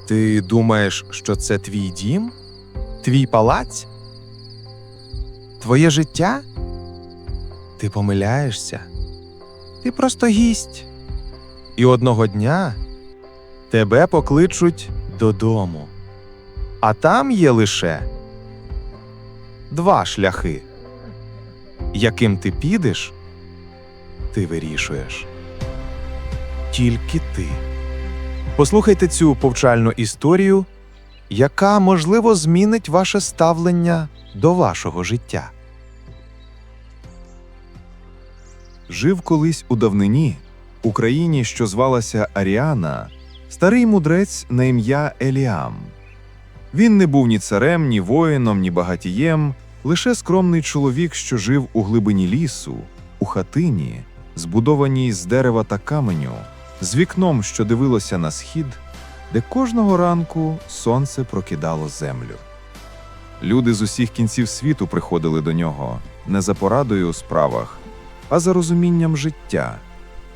Ти думаєш, що це твій дім? Твій палац? Твоє життя? Ти помиляєшся. Ти просто гість. І одного дня тебе покличуть додому. А там є лише два шляхи. Яким ти підеш, ти вирішуєш. Тільки ти. Послухайте цю повчальну історію, яка, можливо, змінить ваше ставлення до вашого життя. Жив колись у давнині, у країні, що звалася Аріана, старий мудрець на ім'я Еліам. Він не був ні царем, ні воїном, ні багатієм, лише скромний чоловік, що жив у глибині лісу, у хатині, збудованій з дерева та каменю, з вікном, що дивилося на схід, де кожного ранку сонце прокидало землю. Люди з усіх кінців світу приходили до нього не за порадою у справах, а за розумінням життя.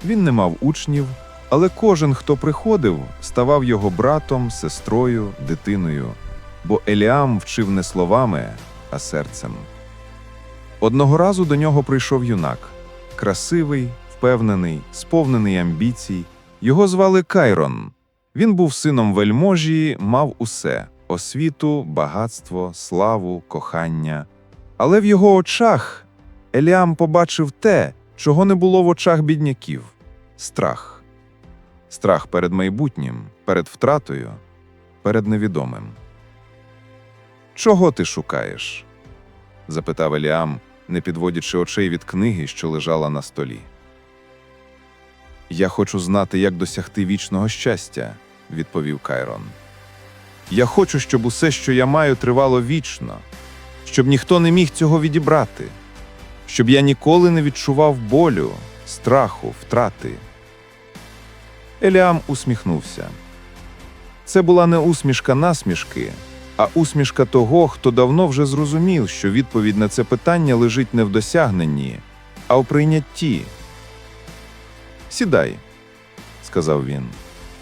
Він не мав учнів, але кожен, хто приходив, ставав його братом, сестрою, дитиною, бо Еліам вчив не словами, а серцем. Одного разу до нього прийшов юнак, красивий, впевнений, сповнений амбіцій. Його звали Кайрон. Він був сином вельможі, мав усе – освіту, багатство, славу, кохання. Але в його очах Еліам побачив те, чого не було в очах бідняків – страх. Страх перед майбутнім, перед втратою, перед невідомим. «Чого ти шукаєш?» – запитав Еліам, не підводячи очей від книги, що лежала на столі. «Я хочу знати, як досягти вічного щастя», – відповів Кайрон. «Я хочу, щоб усе, що я маю, тривало вічно, щоб ніхто не міг цього відібрати, щоб я ніколи не відчував болю, страху, втрати». Еліам усміхнувся. Це була не усмішка насмішки, а усмішка того, хто давно вже зрозумів, що відповідь на це питання лежить не в досягненні, а в прийнятті. «Сідай», – сказав він,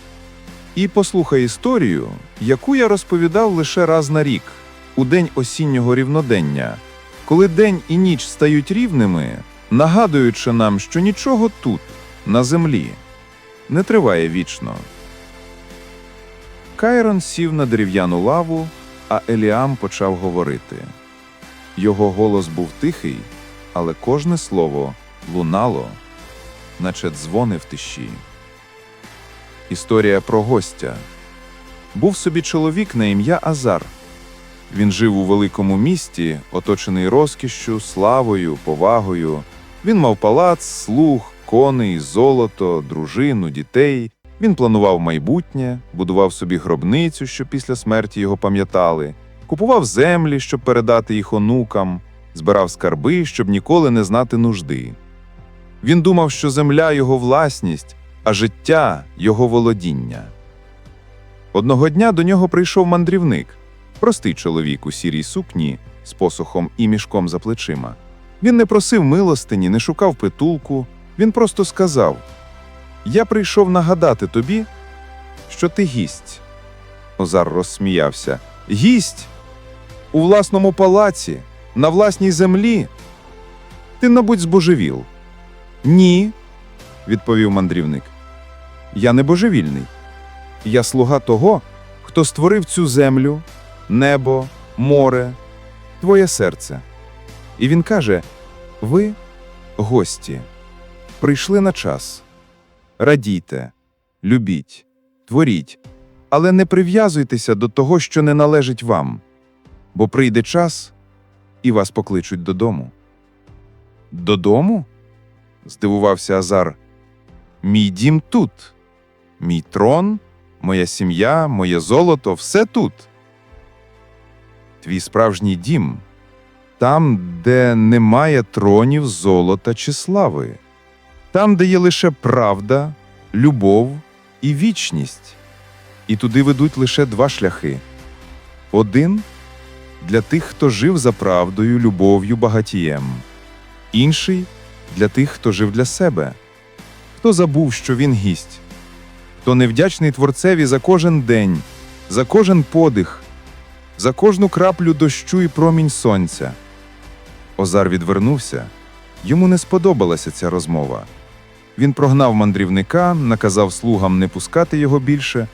– «і послухай історію, яку я розповідав лише раз на рік, у день осіннього рівнодення, коли день і ніч стають рівними, нагадуючи нам, що нічого тут, на землі, не триває вічно». Кайрон сів на дерев'яну лаву, а Еліам почав говорити. Його голос був тихий, але кожне слово лунало, наче дзвони в тиші. Історія про гостя. Був собі чоловік на ім'я Азар. Він жив у великому місті, оточений розкішшю, славою, повагою. Він мав палац, слуг, коней, золото, дружину, дітей. Він планував майбутнє, будував собі гробницю, щоб після смерті його пам'ятали, купував землі, щоб передати їх онукам, збирав скарби, щоб ніколи не знати нужди. Він думав, що земля – його власність, а життя – його володіння. Одного дня до нього прийшов мандрівник, простий чоловік у сірій сукні, з посохом і мішком за плечима. Він не просив милостині, не шукав притулку, він просто сказав: «Я прийшов нагадати тобі, що ти гість». Азар розсміявся. «Гість? У власному палаці? На власній землі? Ти, мабуть, збожевіл». «Ні», – відповів мандрівник. «Я не божевільний. Я слуга того, хто створив цю землю, небо, море, твоє серце». І він каже: «Ви, гості, прийшли на час. Радійте, любіть, творіть, але не прив'язуйтеся до того, що не належить вам, бо прийде час, і вас покличуть додому». «Додому?» – здивувався Азар. «Мій дім тут. Мій трон, моя сім'я, моє золото – все тут». «Твій справжній дім – там, де немає тронів, золота чи слави. Там, де є лише правда, любов і вічність. І туди ведуть лише два шляхи. Один – для тих, хто жив за правдою, любов'ю, багатієм. Інший – для тих, хто жив для себе, Хто забув, що він гість? Хто невдячний Творцеві за кожен день, за кожен подих, за кожну краплю дощу і промінь сонця? Озар відвернувся. Йому не сподобалася ця розмова. Він прогнав мандрівника, наказав слугам не пускати його більше,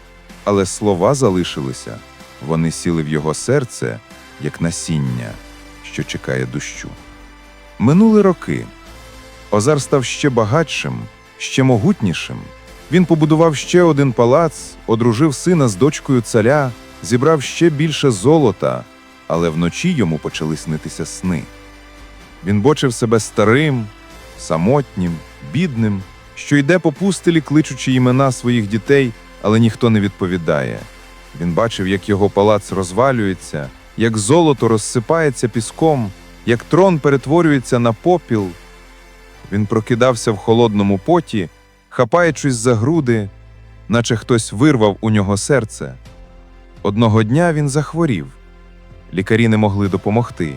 але слова залишилися. Вони сіли в його серце, як насіння, що чекає дощу. Минули роки. Озар став ще багатшим, ще могутнішим. Він побудував ще один палац, одружив сина з дочкою царя, зібрав ще більше золота, але вночі йому почали снитися сни. Він бачив себе старим, самотнім, бідним, що йде по пустелі, кличучи імена своїх дітей, але ніхто не відповідає. Він бачив, як його палац розвалюється, як золото розсипається піском, як трон перетворюється на попіл. Він прокидався в холодному поті, хапаючись за груди, наче хтось вирвав у нього серце. Одного дня він захворів. Лікарі не могли допомогти.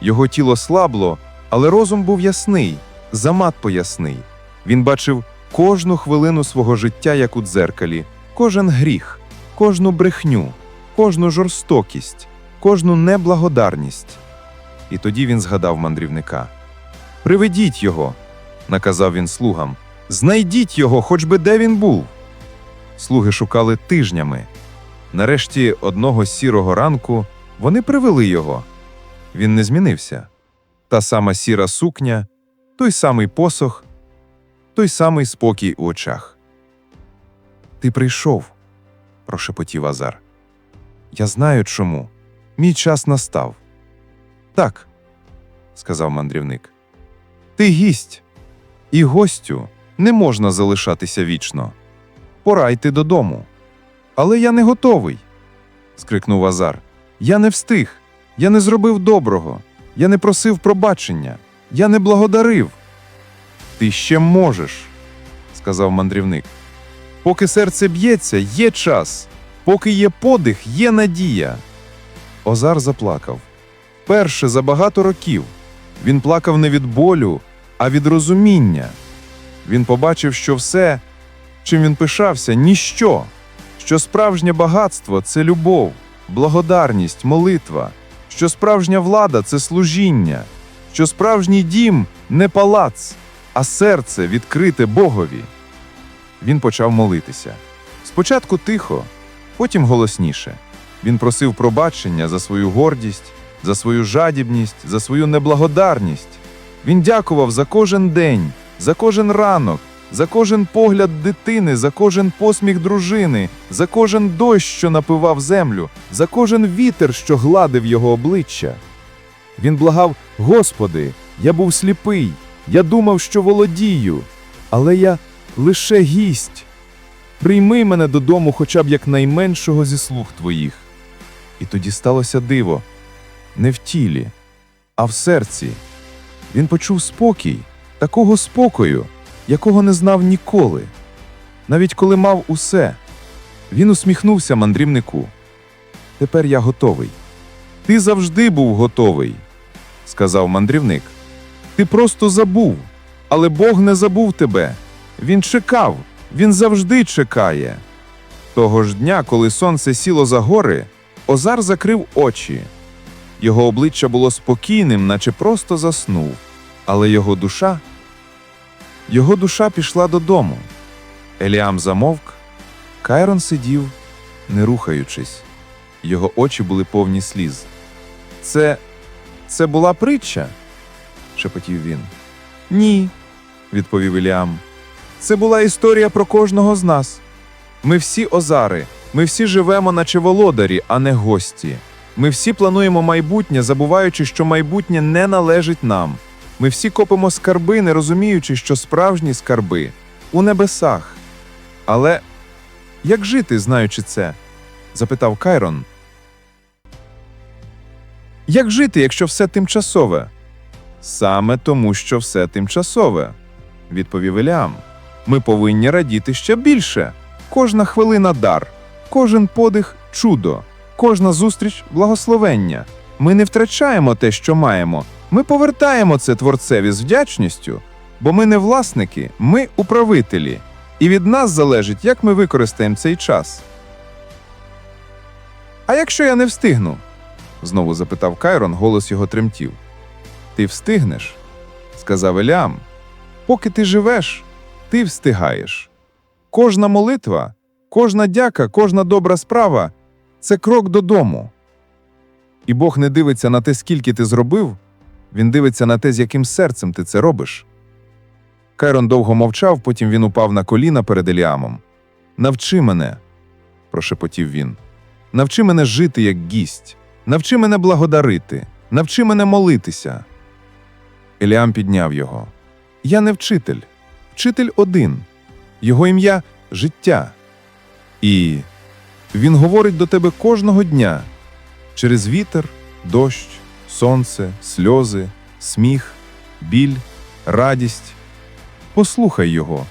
Його тіло слабло, але розум був ясний, занадто ясний. Він бачив кожну хвилину свого життя, як у дзеркалі, кожен гріх, кожну брехню, кожну жорстокість, кожну неблагодарність. І тоді він згадав мандрівника. «Приведіть його», – наказав він слугам. «Знайдіть його, хоч би де він був». Слуги шукали тижнями. Нарешті одного сірого ранку вони привели його. Він не змінився. Та сама сіра сукня, той самий посох, той самий спокій у очах. «Ти прийшов», – прошепотів Озар. «Я знаю чому. Мій час настав». «Так», – сказав мандрівник. «Ти гість, і гостю не можна залишатися вічно. Пора йти додому». «Але я не готовий», – скрикнув Озар. «Я не встиг, я не зробив доброго, я не просив пробачення, я не благодарив». «Ти ще можеш», – сказав мандрівник. «Поки серце б'ється, є час, поки є подих, є надія». Озар заплакав. Перше за багато років. Він плакав не від болю, а від розуміння. Він побачив, що все, чим він пишався, ніщо, що справжнє багатство – це любов, благодарність, молитва, що справжня влада – це служіння, що справжній дім – не палац, а серце відкрите Богові. Він почав молитися. Спочатку тихо, потім голосніше. Він просив пробачення за свою гордість, за свою жадібність, за свою неблагодарність. Він дякував за кожен день, за кожен ранок, за кожен погляд дитини, за кожен посміх дружини, за кожен дощ, що напивав землю, за кожен вітер, що гладив його обличчя. Він благав: «Господи, я був сліпий, я думав, що володію, але я лише гість. Прийми мене додому хоча б як найменшого зі слуг твоїх». І тоді сталося диво. Не в тілі, а в серці. Він почув спокій, такого спокою, якого не знав ніколи. Навіть коли мав усе. Він усміхнувся мандрівнику. «Тепер я готовий». «Ти завжди був готовий», – сказав мандрівник. «Ти просто забув, але Бог не забув тебе. Він чекав, він завжди чекає». Того ж дня, коли сонце сіло за гори, Озар закрив очі. Його обличчя було спокійним, наче просто заснув. Але його душа пішла додому. Еліам замовк. Кайрон сидів, не рухаючись. Його очі були повні сліз. «Це була притча?» – шепотів він. «Ні», – відповів Еліам. «Це була історія про кожного з нас. Ми всі озари, ми всі живемо наче володарі, а не гості. Ми всі плануємо майбутнє, забуваючи, що майбутнє не належить нам. Ми всі копимо скарби, не розуміючи, що справжні скарби у небесах. Але як жити, знаючи це?» – запитав Кайрон. «Як жити, якщо все тимчасове?» «Саме тому, що все тимчасове», – відповів Еліам. «Ми повинні радіти ще більше. Кожна хвилина – дар, кожен подих – чудо, кожна зустріч – благословення. Ми не втрачаємо те, що маємо. Ми повертаємо це Творцеві з вдячністю. Бо ми не власники, ми управителі. І від нас залежить, як ми використаємо цей час. «А якщо я не встигну?» – знову запитав Кайрон, голос його тремтів. «Ти встигнеш», – сказав Еліам. «Поки ти живеш, ти встигаєш. Кожна молитва, кожна дяка, кожна добра справа – це крок додому. І Бог не дивиться на те, скільки ти зробив, Він дивиться на те, з яким серцем ти це робиш». Кайрон довго мовчав, потім він упав на коліна перед Еліамом. «Навчи мене», – прошепотів він. «Навчи мене жити як гість. Навчи мене благодарити. Навчи мене молитися». Еліам підняв його. «Я не вчитель. Вчитель один. Його ім'я – життя. І він говорить до тебе кожного дня. Через вітер, дощ, сонце, сльози, сміх, біль, радість. Послухай його,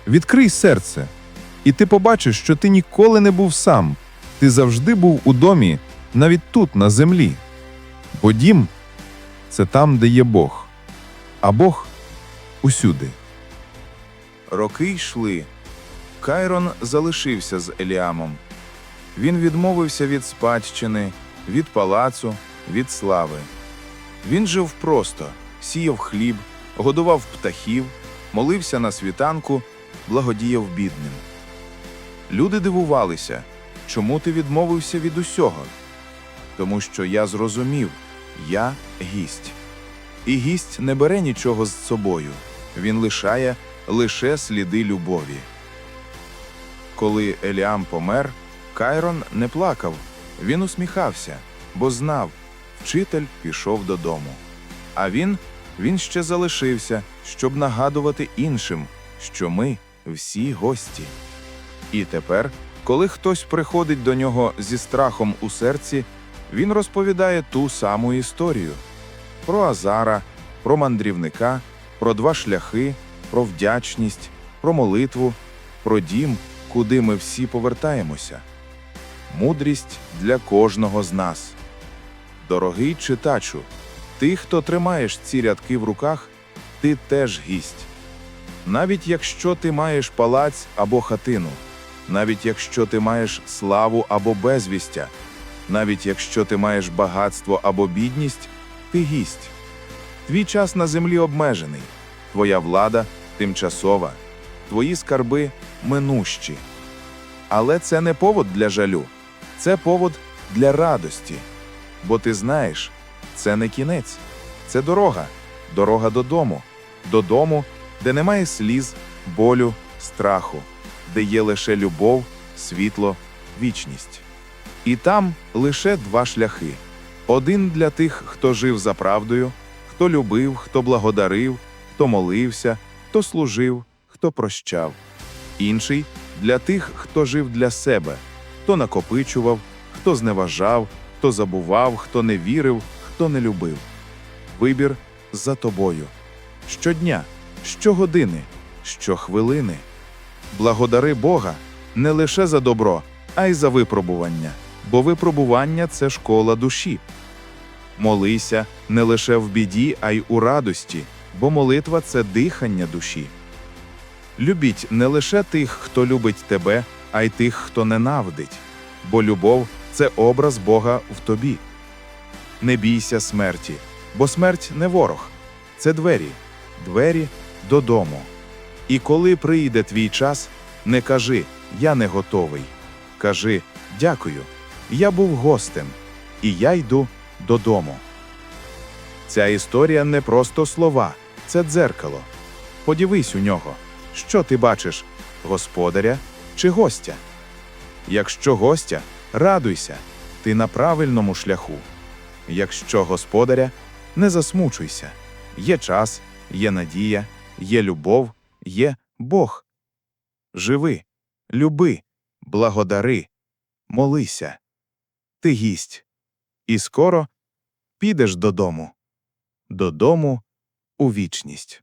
відкрий серце, і ти побачиш, що ти ніколи не був сам. Ти завжди був у домі, навіть тут, на землі. Бо дім – це там, де є Бог, а Бог – усюди». Роки йшли. Кайрон залишився з Еліамом. Він відмовився від спадщини, від палацу, від слави. Він жив просто, сіяв хліб, годував птахів, молився на світанку, благодіяв бідним. Люди дивувалися, чому ти відмовився від усього? Тому що я зрозумів, я гість. І гість не бере нічого з собою, він лишає лише сліди любові. Коли Еліам помер, Кайрон не плакав, він усміхався, бо знав, вчитель пішов додому. А він ще залишився, щоб нагадувати іншим, що ми всі гості. І тепер, коли хтось приходить до нього зі страхом у серці, він розповідає ту саму історію. Про Азара, про мандрівника, про два шляхи, про вдячність, про молитву, про дім, куди ми всі повертаємося. Мудрість для кожного з нас. Дорогий читачу, ти, хто тримаєш ці рядки в руках, ти теж гість. Навіть якщо ти маєш палац або хатину, навіть якщо ти маєш славу або безвістя, навіть якщо ти маєш багатство або бідність, ти гість. Твій час на землі обмежений, твоя влада тимчасова, твої скарби минущі. Але це не повод для жалю, це повод для радості. Бо ти знаєш, це не кінець, це дорога, дорога додому, де немає сліз, болю, страху, де є лише любов, світло, вічність. І там лише два шляхи. Один для тих, хто жив за правдою, хто любив, хто благодарив, хто молився, хто служив, хто прощав. Інший для тих, хто жив для себе, хто накопичував, хто зневажав, хто забував, хто не вірив, хто не любив. Вибір за тобою. Щодня, щогодини, щохвилини. Благодари Бога не лише за добро, а й за випробування, бо випробування – це школа душі. Молися не лише в біді, а й у радості, бо молитва – це дихання душі. Любіть не лише тих, хто любить тебе, а й тих, хто ненавидить, бо любов – це образ Бога в тобі. Не бійся смерті, бо смерть не ворог, це двері додому. І коли прийде твій час, не кажи «я не готовий», кажи «дякую, я був гостем, і я йду додому». Ця історія не просто слова, це дзеркало. Подивись у нього, що ти бачиш – господаря чи гостя? Якщо гостя, радуйся, ти на правильному шляху. Якщо господаря, не засмучуйся. Є час, є надія, є любов, є Бог. Живи, люби, благодари, молися. Ти гість. І скоро підеш додому. Додому у вічність.